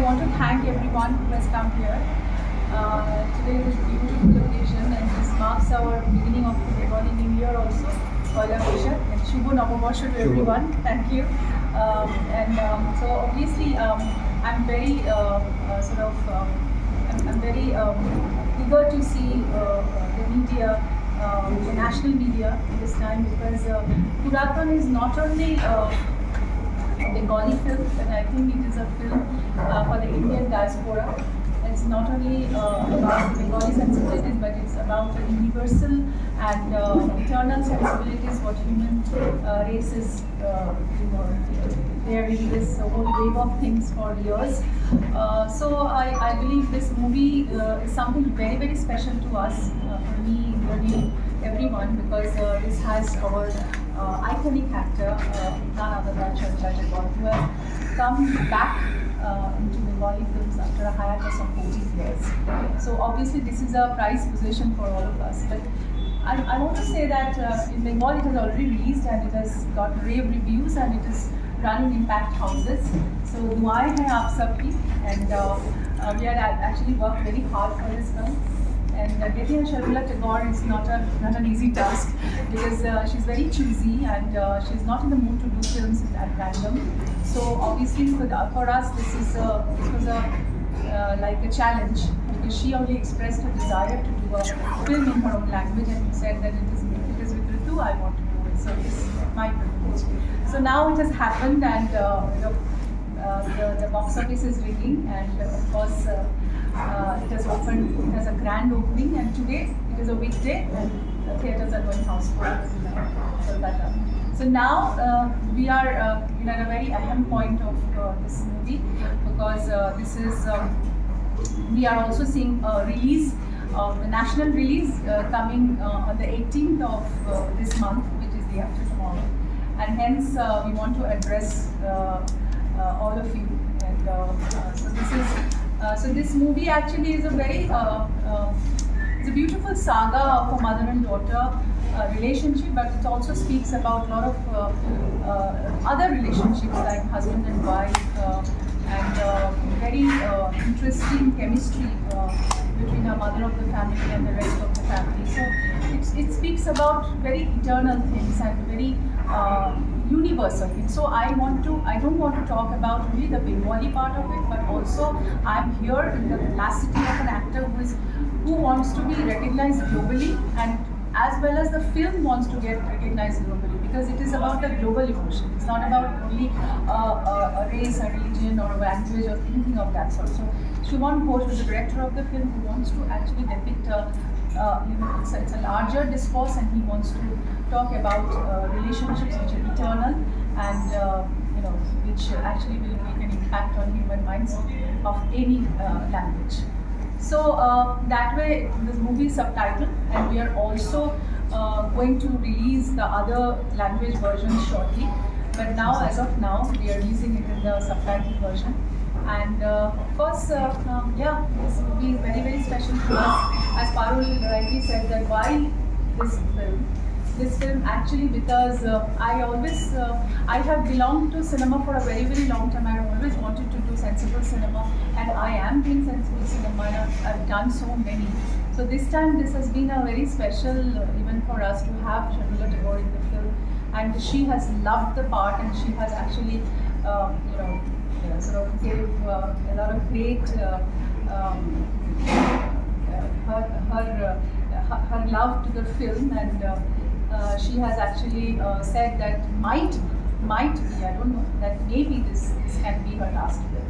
want to thank everyone who has come here. Today is a beautiful occasion and this marks our beginning of the Bengali New Year also. Poila Boishakh and Shubho Noboborsho to everyone. Thank you. So obviously I'm very I'm very eager to see the media, the national media this time because Puratan is not only a Bengali film, but I think it is a film for the Indian diaspora. It's not only about Bengali sensibilities, but it's about the universal and eternal sensibilities what human race is bearing this whole wave of things for years. So I believe this movie is something very, very special to us, for me, really everyone, because this has our iconic actor, none other than Sharmila Tagore, who has come back into Bengali films after a hiatus of 14 years. So obviously this is a prized possession for all of us. But I want to say that in Bengal it has already released and it has got rave reviews and it is running impact houses. So Duaein Hai Aap Sabki, and we had actually worked very hard for this film. And getting Sharmila Tagore is not an easy task because she's very choosy and she's not in the mood to do films at random. So obviously for us this was like a challenge because she only expressed her desire to do a film in her own language and said that it is with Ritu I want to do it. So this is my privilege. So now it has happened and the box office is ringing and of course it has opened, it has a grand opening and today it is a weekday and the theatres are going houseful in Kolkata. So now we are at a very ahem point of this movie because this is, we are also seeing a release, the national release coming on the 18th of this month, which is the after tomorrow. And hence we want to address all of you. And so this movie actually is a very, it's a beautiful saga of a mother and daughter relationship, but it also speaks about a lot of other relationships like husband and wife and very interesting chemistry between a mother of the family and the rest of the family. So it speaks about very eternal things and very universal things. So I don't want to talk about only the Bengali part of it, but also I'm here in the capacity of an actor who wants to be recognized globally, and as well as the film wants to get recognized globally because it is about a global emotion. It's not about only a race, a religion, or a language, or anything of that sort. So Shubham Ghosh was the director of the film who wants to actually depict it's a larger discourse, and he wants to talk about relationships which are eternal and which actually will make an impact on human minds of any language. So that way this movie is subtitled, and we are also going to release the other language versions shortly. But now, as of now, we are releasing it in the subtitled version. And of course, this movie is very, very special to us. As Parul rightly said, that why this film? This film actually because I have belonged to cinema for a very, very long time. I have always wanted to do sensible cinema, and I am doing sensible cinema, and I've done so many. So this time, this has been a very special event for us to have Sharmila Tagore in the film, and she has loved the part, and she has actually, sort of gave a lot of great her love to the film, and she has actually said that might be, I don't know, that maybe this can be her last film.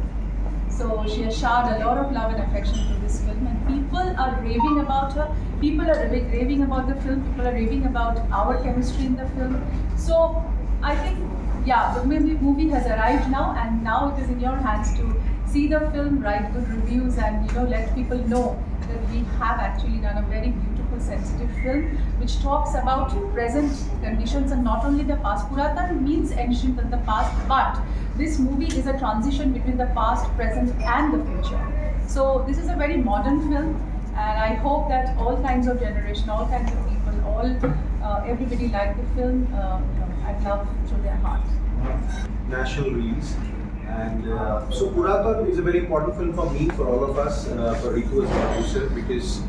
So she has showered a lot of love and affection to this film, and people are raving about her. People are raving about the film. People are raving about our chemistry in the film. So I think, yeah, the movie has arrived now, and now it is in your hands to see the film, write good reviews, and let people know that we have actually done a very beautiful, sensitive film which talks about present conditions and not only the past. Puratan means ancient in the past, but this movie is a transition between the past, present, and the future. So this is a very modern film, and I hope that all kinds of generation, all kinds of people, everybody like the film. I love through their heart. National release, And so Puraatan is a very important film for me, for all of us, for Ritu as a producer, because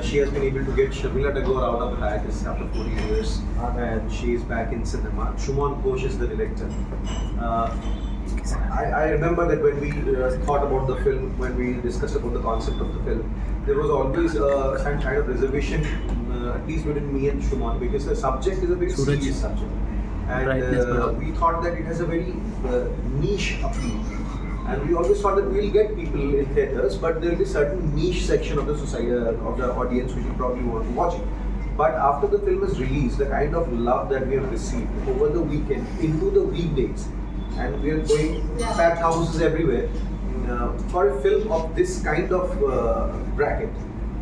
she has been able to get Sharmila Tagore out of the hiatus after 40 years, and she is back in cinema. Shuman Ghosh is the director. I remember that when we thought about the film, when we discussed about the concept of the film, there was always some kind of reservation, at least within me and Shuman, because the subject is a very serious subject. And we thought that it has a very niche appeal. And we always thought that we'll get people in theatres, but there will be a certain niche section of the society, of the audience, which will probably want to watch it. But after the film is released, the kind of love that we have received over the weekend, into the weekdays, and we are going packed houses everywhere, for a film of this kind of bracket.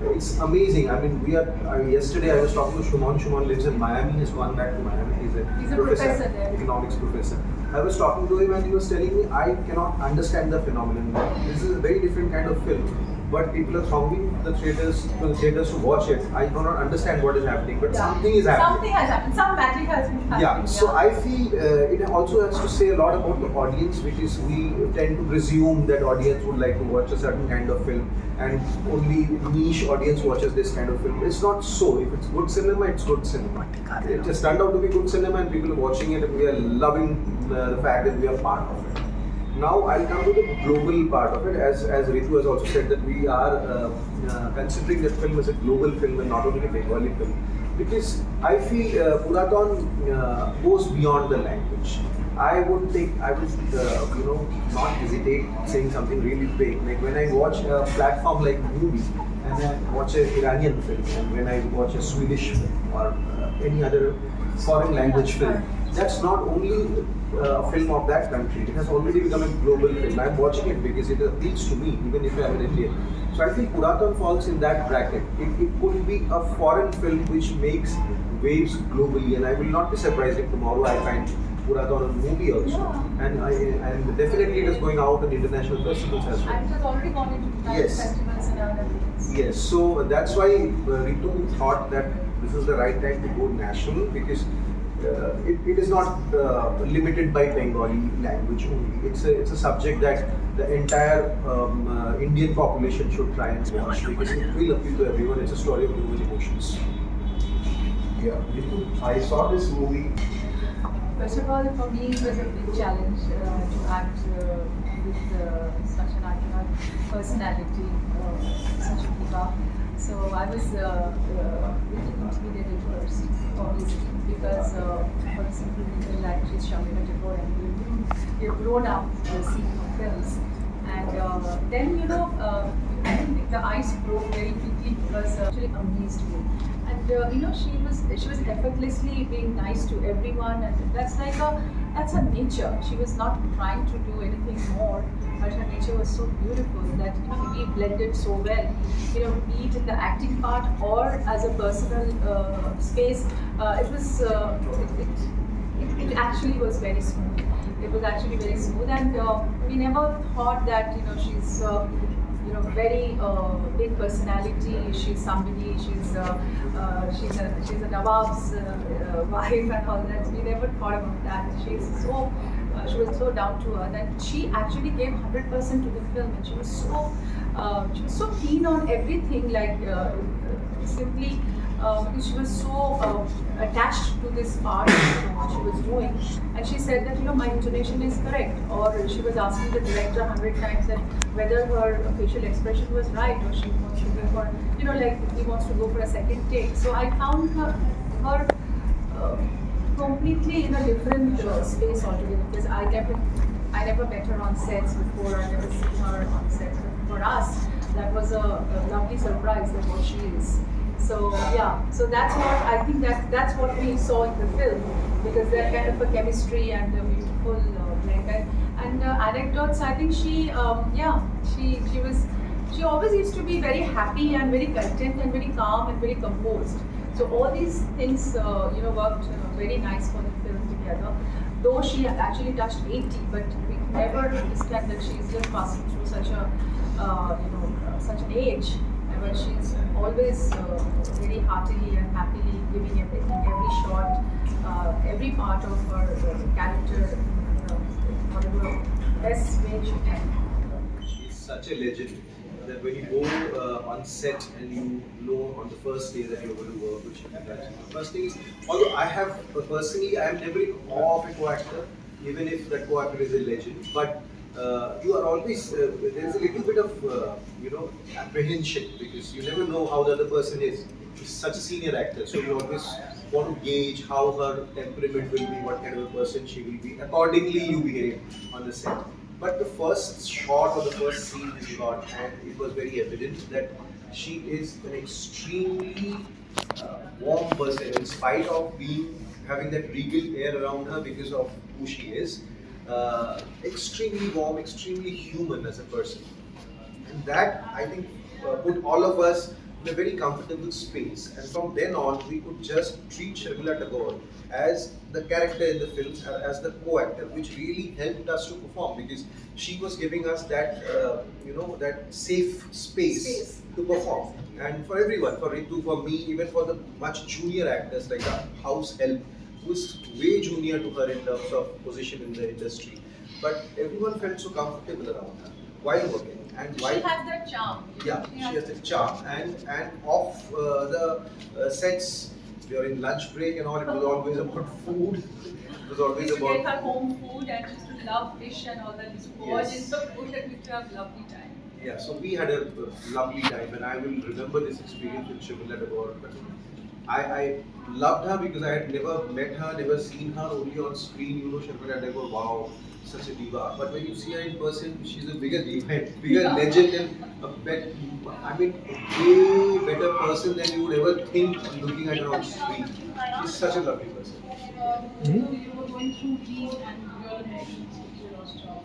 It's amazing. I mean, we are. Yesterday, I was talking to Shuman. Shuman lives in Miami. He's gone back to Miami. He's a professor there. Economics professor. I was talking to him, and he was telling me, I cannot understand the phenomenon. This is a very different kind of film, but people are thronging the theaters to watch it. I do not understand what is happening, but something is happening. Something has happened. Some magic has been happening. Yeah. So I feel it also has to say a lot about the audience, which is we tend to presume that audience would like to watch a certain kind of film, and only niche audience watches this kind of film. It's not so. If it's good cinema, it's good cinema. It just turned out to be good cinema, and people are watching it, and we are loving the fact that we are part of it. Now I'll come to the global part of it. As Ritu has also said, that we are considering that film as a global film and not only a Bengali film, because I feel Puraatan goes beyond the language. I would not hesitate saying something really big. Like when I watch a platform like movie, and I watch an Iranian film, and when I watch a Swedish film or any other foreign language film, that's not only a film of that country. It has already become a global film. I'm watching it because it appeals to me, even if I'm an Indian. So I think Puraatan falls in that bracket. It could be a foreign film which makes waves globally, and I will not be surprised if tomorrow I find Puraatan a movie also. Yeah. And definitely it is going out in international festivals as well. And it has already gone into festivals and other things. Yes, so that's why Ritu thought that this is the right time to go national, because it is not limited by Bengali language only. It's a subject that the entire Indian population should try and watch, because it will appeal to everyone. It's a story of human emotions. Yeah, Ritu, I saw this movie. First of all, for me, it was a big challenge to act with such an iconic personality, such a diva. So I was really intimidated first, obviously, because for the simple reason that she's Sharmila Tagore and we've grown up seeing her films. And then, I think the ice broke very quickly because actually amazed me. And she was effortlessly being nice to everyone, and that's her nature. She was not trying to do anything more, but her nature was so beautiful that we blended so well. Be it in the acting part or as a personal space, it actually was very smooth. It was actually very smooth, and we never thought that she's very big personality. She's somebody. She's a Nawab's wife and all that. We never thought about that. She was so down to earth, and she actually gave 100% to the film, and she was so keen on everything. Like simply. Because she was so attached to this part of what she was doing, and she said that my intonation is correct, or she was asking the director 100 times that whether her facial expression was right, or she wants to go for he wants to go for a second take. So I found her completely in a different space altogether, because I never met her on sets before. I never seen her on sets. For us, that was a lovely surprise that what she is. So so that's what I think that's what we saw in the film, because they're kind of a chemistry and a beautiful blend. And anecdotes, I think she always used to be very happy and very content and very calm and very composed. So all these things worked very nice for the film together. Though she actually touched 80, but we never understand that she's just passing through such an age. But she's always very heartily and happily giving everything, every shot, every part of her character whatever best way she can. She's such a legend that when you go on set and you know on the first day that you're going to work with Shimla, the first thing is, although I have personally, I am never in awe of a co-actor, even if that co-actor is a legend, but you are always, there's a little bit of, apprehension because you never know how the other person is. She's such a senior actor, so you always want to gauge how her temperament will be, what kind of a person she will be. Accordingly, you behave on the set. But the first shot or the first scene we got, and it was very evident that she is an extremely warm person, in spite of having that regal air around her because of who she is. Extremely warm, extremely human as a person, and that I think put all of us in a very comfortable space. And from then on, we could just treat Sharmila Tagore as the character in the films, as the co-actor, which really helped us to perform because she was giving us that, that safe space to perform. And for everyone, for Ritu, for me, even for the much junior actors like our house help, who is way junior to her in terms of position in the industry, but everyone felt so comfortable around her while working. And She has that charm. Yeah, she has that charm, and off the sets during lunch break and all, it was always about food. It was always Used to about get her home food and she used to love fish and all that. Used to gorge in the food and we used to have lovely time. Yeah, so we had a lovely time, and I will remember this experience with Sharmila Tagore. I loved her because I had never met her, never seen her, only on screen. Sharmila Tagore, wow, such a diva. But when you see her in person, she's a bigger diva, bigger legend, and a way better person than you would ever think looking at her on screen. She's such a lovely person. So you were going through heat and real emotions with your lost job.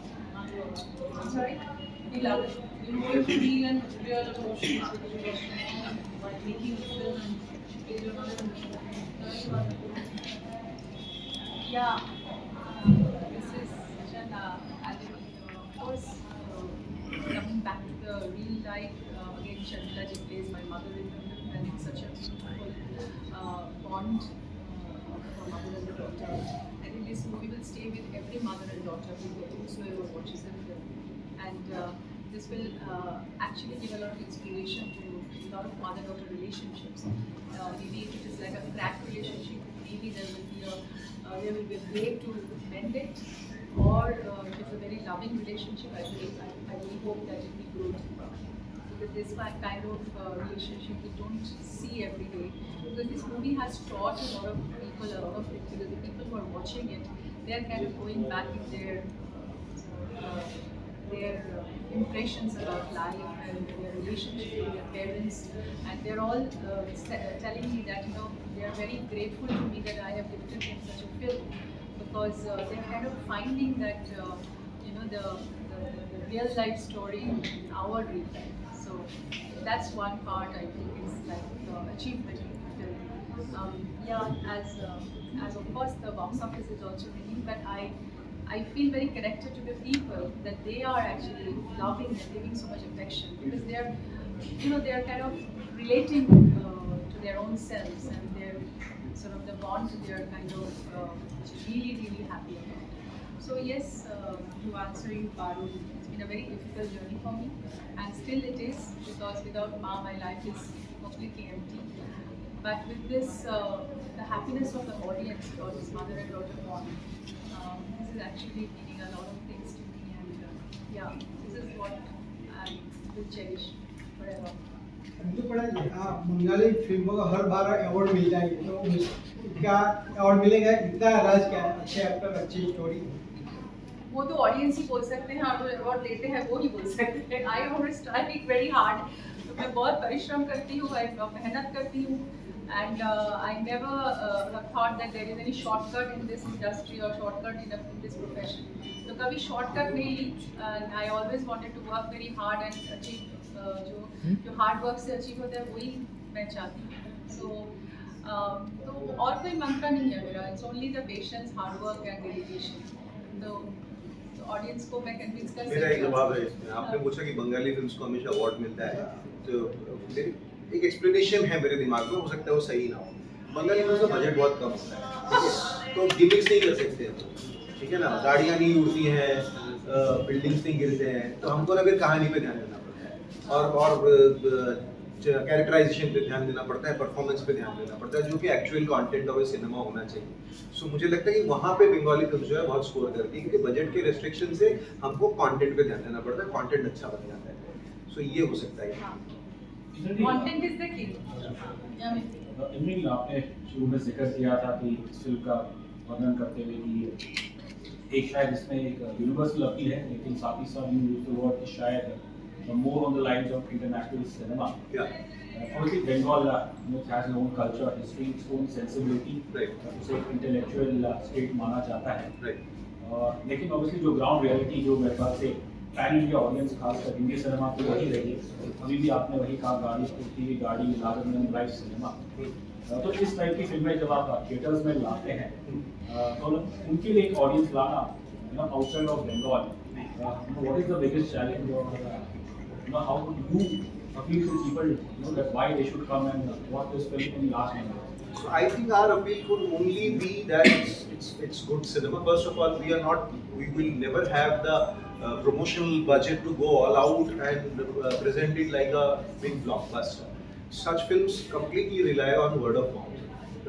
Sorry? You love it. You were going through heat and real emotions with your lost job while making the film and you don't know. Yeah. This is such an of course, coming back to the real life, again Sharmila ji plays my mother in the film, and it's such a beautiful bond of a mother and a daughter. I think this movie will stay with every mother and daughter whosoever watches the film, and this will actually give a lot of inspiration to a lot of mother-daughter relationships. Maybe if it is like a cracked relationship, maybe there will be a way to mend it, or if it's a very loving relationship, I really hope that it will grow deeper. Because this kind of relationship we don't see every day. Because this movie has taught a lot of people, because the people who are watching it, they are kind of going back in their impressions about life and their relationship with their parents, and they're all telling me that they are very grateful to me that I have lifted in such a film, because they're kind of finding that the real life story in our real life. So that's one part I think is like the achievement of the film. As of course the box office is also winning, but I feel very connected to the people, that they are actually loving and giving so much affection, because they are kind of relating to their own selves, and their sort of the bond they are kind of really happy about. So yes, to answer you, Parul, it's been a very difficult journey for me, and still it is, because without Ma my life is completely empty. But with this, the happiness of the audience about this mother and daughter bond, this is actually meaning a lot of things to me, and this is what I will cherish forever. Bengali फिल्मों का हर बार award मिल जाएगी, तो क्या award मिलेगा, इतना राज क्या है? अच्छे एक्टर, अच्छी स्टोरी, वो तो ऑडियंस ही बोल सकते हैं, और जो अवार्ड लेते हैं वो ही बोल सकते हैं. I always try very hard, तो मैं बहुत परिश्रम करती हूँ, मेहनत करती हूँ, and I never have thought that there is any shortcut in this industry or shortcut in this profession. तो कभी shortcut नहीं ली, and I always wanted to work very hard and achieve जो hard work से achieve होता है वही मैं चाहती हूँ. तो और कोई मंत्र नहीं है मेरा. It's only the patience, hard work and dedication. तो ऑडियंस को मैं कन्विंस कर सकती हूँ. मेरा एक जवाब है इसमें. आपने पूछा कि बंगाली फिल्म्स को हमेशा अवार्ड मिलता है, तो एक एक्सप्लेनेशन है मेरे दिमाग में, हो सकता है वो सही ना हो. बंगाली फिल्म का बजट बहुत कम होता है, तो गिमिक्स नहीं कर सकते हैं. ठीक है ना, गाड़ियाँ नहीं उड़ती हैं, बिल्डिंग्स नहीं गिरते हैं, तो हमको ना फिर कहानी पे ध्यान देना पड़ता है और कैरेक्टराइजेशन पे ध्यान देना पड़ता है, परफॉर्मेंस पे ध्यान देना पड़ता है, जो कि एक्चुअल कंटेंट ऑफ सिनेमा होना चाहिए। सो मुझे लगता है कि वहाँ पे बंगाली फिल्म जो है बहुत स्कोर करती है, क्योंकि बजट के रेस्ट्रिक्शन से हमको कंटेंट पे ध्यान देना पड़ता है, कंटेंट अच्छा बन जाता है। सो ये हो सकता है। Content is the key. Imran, आपने शुरू में जिक्र किया था कि इस फिल्म का वर्णन करते हुए कि एक शायद इसमें एक यूनिवर्सल अपील है, लेकिन साथ ही साथ यू यूज द वर्ड कि शायद more on the lines of international cinema. Yeah. Obviously, Bengal has its own culture, history, its own sensibility. Right. उसे एक intellectual state माना जाता है. Right. लेकिन obviously जो ground reality जो मेरे ख्याल से पैन इंडिया ऑडियंस खासकर हिंदी सिनेमा की वही रही है। अभी भी आपने वही कहा, गाड़ी स्कूटी गाड़ी लार्जर देन लाइफ सिनेमा। तो इस टाइप की फिल्में जब आप थिएटर्स में लाते हैं तो उनके लिए एक ऑडियंस लाना outside of Bengal, what is the biggest challenge or how would you appeal to people that why they should come and watch this film in last minute? So I think our appeal could only be that it's good cinema. First of all, we will never have the promotional budget to go all out and present it like a big blockbuster. Such films completely rely on word of mouth,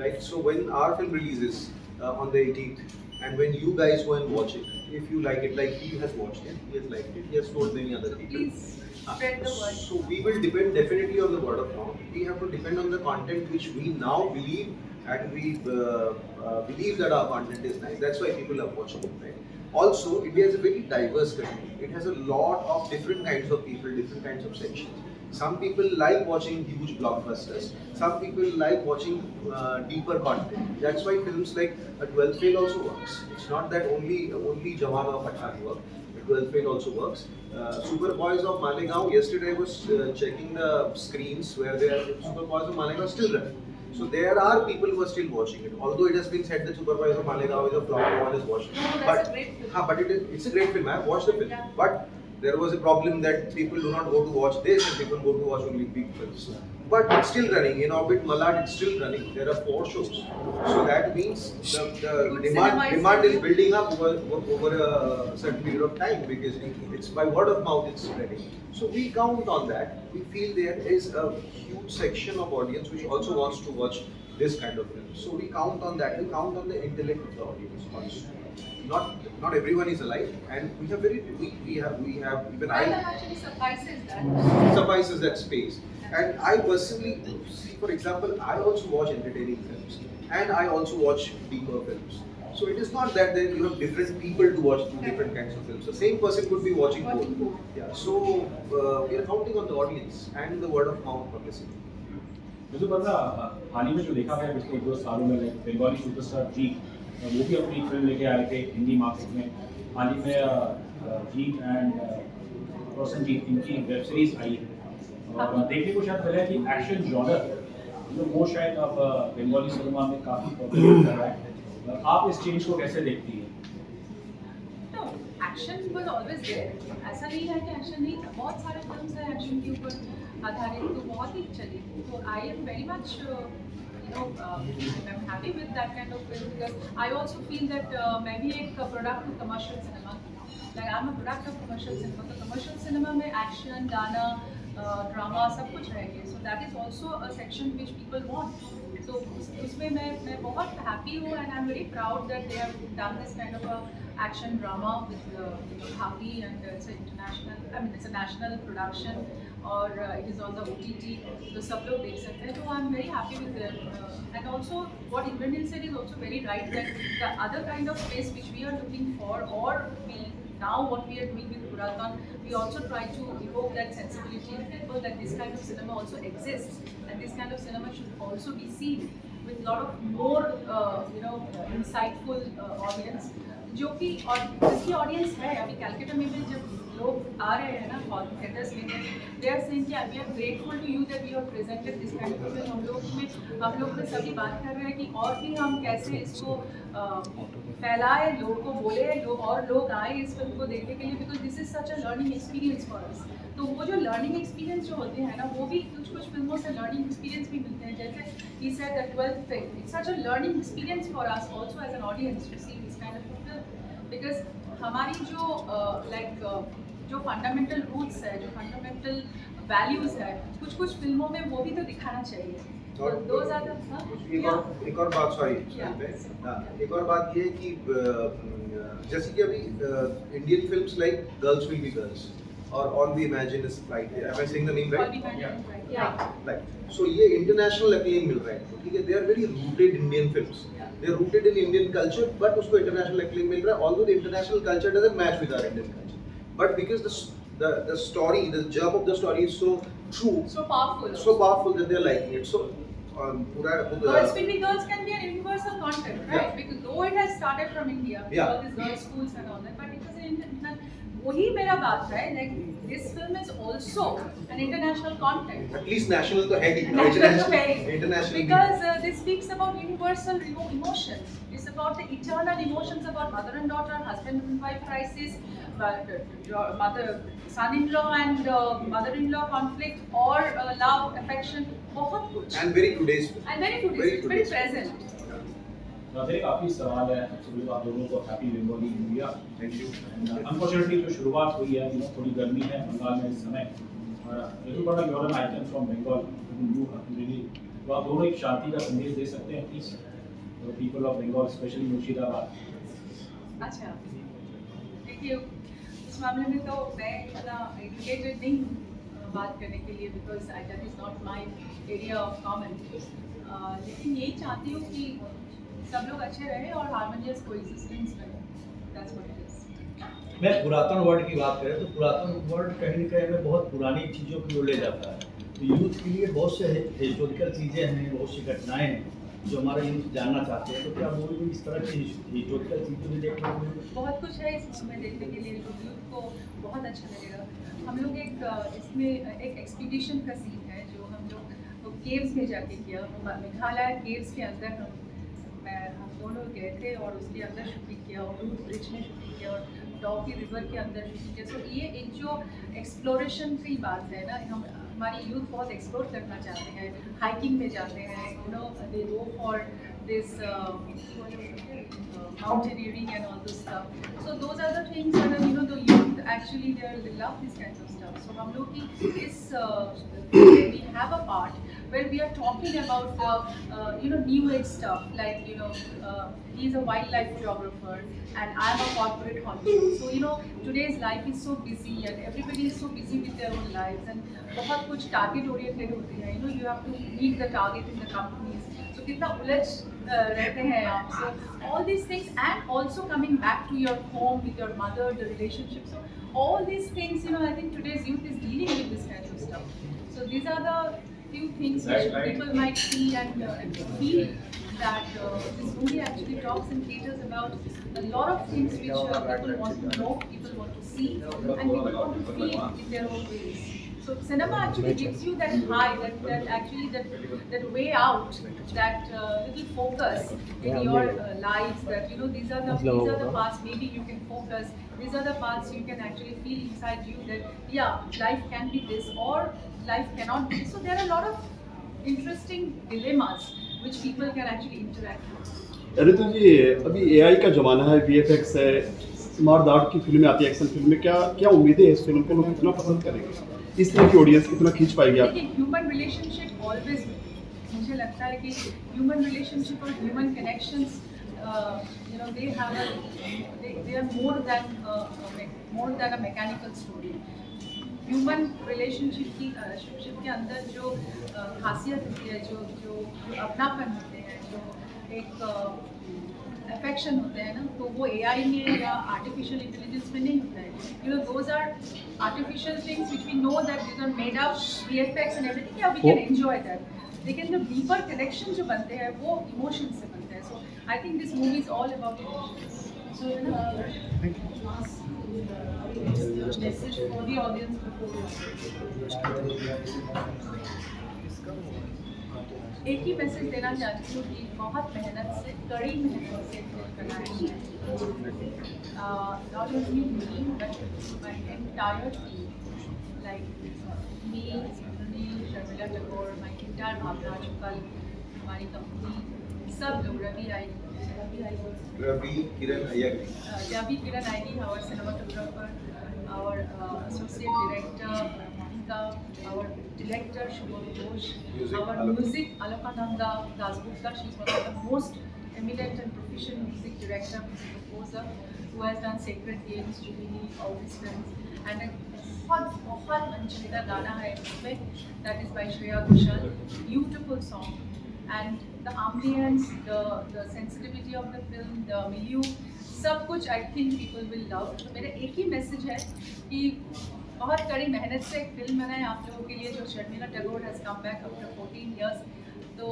right? So when our film releases on the 18th, and when you guys go and watch it, if you like it, like he has watched it, he has liked it, he has told many other people. Please spread the word. So we will depend definitely on the word of mouth. We have to depend on the content which we now believe, and we believe that our content is nice. That's why people are watching it, right? Also, India is a very diverse country. It has a lot of different kinds of people, different kinds of sections. Some people like watching huge blockbusters. Some people like watching deeper content. That's why films like A 12th Fail also works. It's not that only Jawan or Pathan work. A 12th Fail also works. Super Boys of Malegaon. Yesterday I was checking the screens where Super Boys of Malegaon are still running. So there are people who are still watching it. Although it has been said that Super Boys of Malegaon is a flop, no one is watching. No, that's a great film. But it's a great film. I have watched the film. Yeah. But there was a problem that people do not go to watch this and people go to watch only big films. But it's still running. In Orbit Malad, it's still running. There are 4 shows. So that means the demand is building up over a certain period of time, because it's by word of mouth it's spreading. So we count on that. We feel there is a huge section of audience which also wants to watch this kind of film. So we count on that. We count on the intellect of the audience also. Not everyone is alive, and we have even Well, that actually suffices that space. And I personally see, for example, I also watch entertaining films, and I also watch deeper films. So it is not that you have different people to watch 2 different kinds of films. The same person could be watching both. Yeah. So we are counting on the audience and the word of mouth publicity. मुझे पता हाल ही में जो देखा गया पिछले 2 सालों में Bengali superstar जीत, वो भी अपनी फिल्म लेके आए थे हिंदी मार्केट में। हाल ही में जीत एंड रोशनजीत इनकी वेब सीरीज आई है और देखने को शायद लगा कि एक्शन जॉनर वो शायद अब बंगाली सिनेमा में काफ़ी पॉपुलर कर रहा है। आप इस चेंज को कैसे देखती हैं? Action was always there. ऐसा नहीं है कि एक्शन नहीं था, बहुत सारे फिल्म्स हैं एक्शन के ऊपर आधारित, तो बहुत ही चली। तो I am very much I'm happy with that kind of film, because I also feel that मैं भी एक product of commercial cinema, like I'm a product of commercial cinema. तो commercial cinema में action, गाना, drama सब कुछ रहेंगे. So that is also a section which people want. So उसमें मैं बहुत happy हूँ, and I'm very proud that they have done this kind of a action drama with Happy, and it's a national production, और it is on the OTT, तो सब लोग देख सकते हैं। तो I'm very happy with them, and also what Imran said is also very right, that the other kind of place which we are looking for, or now what we are doing with Purataan, we also try to evoke that sensibility in people, that this kind of cinema also exists, and this kind of cinema should also be seen with lot of more insightful audience, जो कि और जिसकी audience है। अभी कैलकाटा में भी जब लोग आ रहे हैं ना थिएटर्स में, दे आर सेइंग कि we are grateful to you that you have presented this kind of film. हम लोग सब भी बात कर रहे हैं कि और भी हम कैसे इसको फैलाए, लोग को बोले, और लोग आए इस फिल्म को देखने के लिए, because this is such a learning experience for us. तो वो जो लर्निंग एक्सपीरियंस जो होते हैं ना, वो भी कुछ फिल्मों से लर्निंग एक्सपीरियंस भी मिलते हैं। जैसे he said that 12th Fail, it's such a learning experience for us also as an audience to see this kind of film. Because हमारी जो जो फंडामेंटल रूट्स है, जो फंडामेंटल वैल्यूज है, कुछ कुछ फिल्मों में वो भी तो दिखाना चाहिए। और दो ज़्यादा एक और बात, सॉरी, एक और बात ये है कि जैसे कि अभी Indian films like girls will be girls और all we imagine is right, am I saying the name right? So ये इंटरनेशनल अक्लेम मिल रहा है, ठीक है, they are very rooted Indian films, they are rooted in Indian culture, but उसको international acclaim मिल रहा है, although the international culture doesn't match with our Indian culture, but because the story, the germ of the story is so true, so powerful that they're liking it. So Girls Will Be Girls can be an universal content, right? Yeah. Because though it has started from India, Yeah. all these girls' schools and all that, but it was an वही मेरा बात है, like this film is also an international content. At least national तो है ही, international. Because this speaks about universal emotions. It's about the eternal emotions about mother and daughter, husband and wife crisis, son-in-law and mother-in-law conflict, or love, affection, बहुत कुछ. And very today's. And very today's, very present. मेरे काफ़ी सवाल है, सबसे पहले आप लोगों को happy Bengali new year. Thank you. Unfortunately जो शुरुआत हुई है, थोड़ी गर्मी है बंगाल में इस समय। little bit of you're an icon from Bengal, you really, तो आप दोनों एक शांति का संदेश दे सकते हैं प्लीज, तो people of Bengal, specially Murshidabad. अच्छा, देखिए इस मामले में तो मैं इतना एजुकेटेड नहीं हूँ बात करने के लिए, because that is not my area of comment, लेकिन यही चाहती हूँ कि सब लोग अच्छे रहे और हार्मोनियस कोएग्जिस्टेंस में, दैट्स व्हाट इट इज। मैं पुरातन वर्ड की बात करें तो पुरातन वर्ड कहीं न कहीं में बहुत पुरानी चीज़ों की ओर ले जाता है, तो यूथ के लिए बहुत से हिस्टोरिकल चीज़ें हैं, बहुत सी घटनाएं हैं जो हमारे यूथ जानना चाहते हैं, तो क्या मूवी में इस तरह की हिस्टोरिकल चीज़ें भी देखने को मिलेगी? बहुत कुछ है इस मूवी में देखने के लिए, यूथ को बहुत अच्छा लगेगा। हम लोग इसमें एक एक्सपीडिशन का सीन है जो हम लोग केव्स में जाके किया, मेघालय केव्स के अंदर हम दोनों गए थे और उसके अंदर शूटिंग किया, और रूट ब्रिज में शूटिंग किया, और डॉकी रिवर के अंदर शूटिंग किया। सो ये एक जो एक्सप्लोरेशन की बात है ना, हमारी यूथ बहुत एक्सप्लोर करना चाहते हैं, हाइकिंग में जाते हैं, you know, they go for this mountaineering and all this stuff. So those are the things that, you know, the youth actually they love this kind of stuff. So हम लोग की इस we have a part where we are talking about you know, new age stuff, like, you know, he's a wildlife photographer and I'm a corporate honcho. So you know, today's life is so busy and everybody is so busy with their own lives, and बहुत कुछ target oriented होते हैं, you know, you have to meet the target in the companies. So कितना उलझ रहते हैं आप. So all these things, and also coming back to your home with your mother, the relationship. So all these things, you know, I think today's youth is dealing with this kind of stuff. So these are the few things which people might see and feel that this movie actually talks and caters about a lot of things which people want to know, people want to see, and people want to feel in their own ways. So cinema actually gives you that high, that actually that way out, that little focus in your lives. That, you know, these are the parts maybe you can focus. These are the parts you can actually feel inside you that yeah, life can be this or life cannot be. So there are a lot of interesting dilemmas which people can actually interact with. ऋतु जी, अभी AI का जमाना है, VFX है, मारदार की फिल्में आती है, action फिल्में, क्या उम्मीदें हैं इस फिल्म को लोग कितना पसंद करेंगे, इस तरह की ऑडियंस कितना खींच पाएगी आप? देखिए, ह्यूमन रिलेशनशिप ऑलवेज, मुझे लगता है कि ह्यूमन रिलेशनशिप और human connections, you know, they are more than a mechanical story. Human relationship के अंदर जो खासियत होती है, जो अपनापन होते हैं, जो एक अफेक्शन होते हैं ना, तो वो AI में या आर्टिफिशियल इंटेलिजेंस में नहीं होता है. You know, those are artificial things which we know that these are made up, VFX and everything. Yeah, we can enjoy that. लेकिन जो डीपर कनेक्शन जो बनते हैं वो इमोशन से बनते हैं. So I think this movie is all about emotions. So message for the audience एक ही मैसेज देना चाहती हूँ कि बहुत मेहनत से, कड़ी मेहनत से बनाया है. Not only me but my entire team, like me, Sharmila Tagore, my entire भावना, कल हमारी कंपनी, सब लोग, रवि राय, Ravi Kiran Ayagi. Ravi Kiran Ayagi, our cinematographer, our associate director Monica, our director Shubham Ghosh, Music, our Alok. music Alokananda Dasgupta. She's one of the most eminent and proficient music director, music composer, who has done Sacred Games, Jubilee, all these films. And a बहुत मनचुनिंदा गाना है इसमें, that is by Shreya Ghoshal. Beautiful song. And the ambience, the sensitivity of the film, the milieu, सब कुछ I think people will love. तो मेरा एक ही मैसेज है कि बहुत कड़ी मेहनत से एक फिल्म बनाए आप लोगों के लिए, जो Sharmila Tagore has come back after 14 years. तो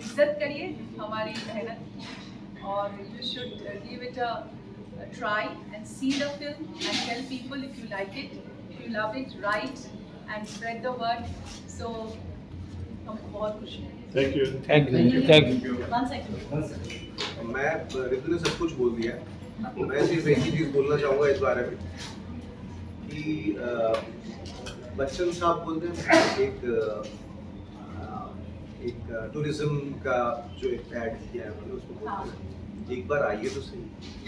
इज्जत करिए हमारी मेहनत की, और you should give it a try and see the film and tell people if you like it, if you love it, write and spread the word. So हमको बहुत खुशी है. Thank you One second. मैं ऋतु ने सब कुछ बोल दिया है. मैं सिर्फ एक ही चीज़ बोलना चाहूँगा इस बारे में कि बच्चन साहब बोलते हैं एक टूरिज्म का जो एक ऐड किया है, मतलब उसको बोलते हैं एक बार आइए तो सही.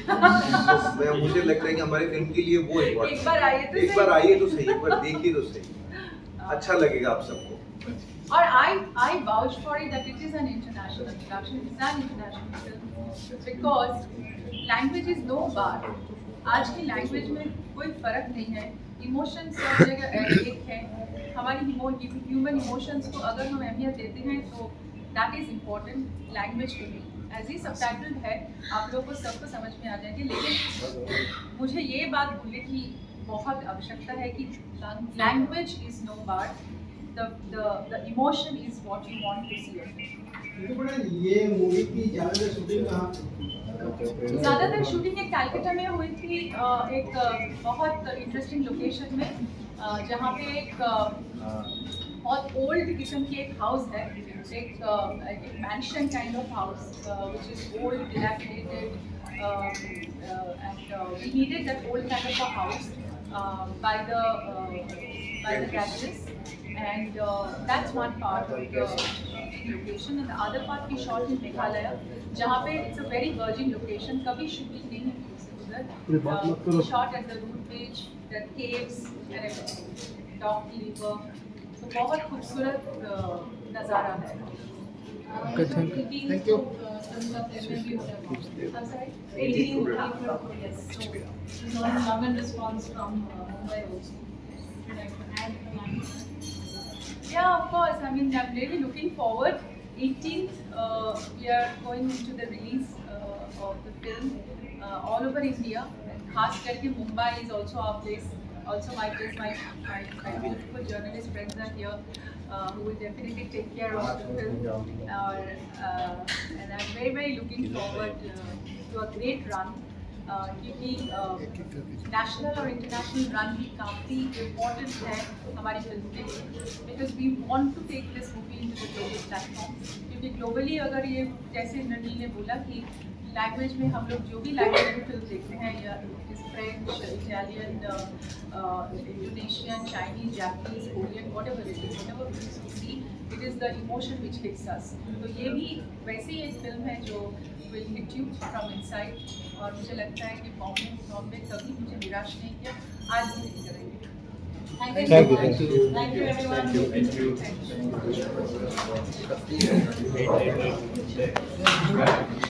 तो मुझे लगता है कि हमारी फिल्म के लिए वो इम्पोर्टेंट, एक बार आइए तो एक बार आइए तो सही, एक बार देखिए तो सही, अच्छा लगेगा आप सबको. Or I vouch for it that it is an international production. It's an international film because language is no bar. आज की लैंग्वेज में कोई फर्क नहीं है. इमोशन सब जगह एक है. हमारी ह्यूमन इमोशंस को अगर हम अहमियत देते हैं तो दैट इज इम्पोर्टेंट लैंग्वेज के लिए. एज ही सबटाइटल है, आप लोगों को सबको समझ में आ जाएंगे. लेकिन मुझे ये बात बोलने की बहुत आवश्यकता है कि language is no bar. The emotion is what you want to see. ये मूवी की ज़्यादातर शूटिंग कहाँ? ज़्यादातर शूटिंग एक कैलकाटा में हुई थी, एक बहुत इंटरेस्टिंग लोकेशन में, जहाँ पे एक बहुत ओल्ड किस्म की एक हाउस है, एक mansion kind of house which is old dilapidated, and we needed that old kind of a house by the galleries. And that's one part of the location, and the other part we shot in Meghalaya, जहाँ पे it's a very virgin location, कभी shooting नहीं हुई उससे उधर. We shot at the root beach, the caves and everything, dog liver. तो बहुत खूबसूरत नज़ारा है. Okay, thank you. I'm sorry. 18 yes. So love and response from Mumbai also. Yeah, of course. I mean, I'm really looking forward. 18th, we are going into the release of the film all over India. And खास करके Mumbai is also our place, also my place. My beautiful journalist friends are here, who will definitely take care of the film. And I'm very, very looking forward to a great run. क्योंकि national और international run भी काफ़ी important है हमारी film के लिए, because we want to take this movie into the global platform. क्योंकि globally अगर ये, जैसे ननील ने बोला कि लैंग्वेज में हम लोग जो भी लैंग्वेज में फिल्म देखते हैं, या it French, Italian, Indonesian, Chinese, Japanese, Korean, whatever it is, whatever films we see, it is the emotion which hits us. तो ये भी वैसे ही एक फिल्म है जो will hit you from inside. और मुझे लगता है कि बॉम्बे कभी मुझे निराश नहीं किया, आज भी नहीं करेंगे. Thank you everyone. Thank you.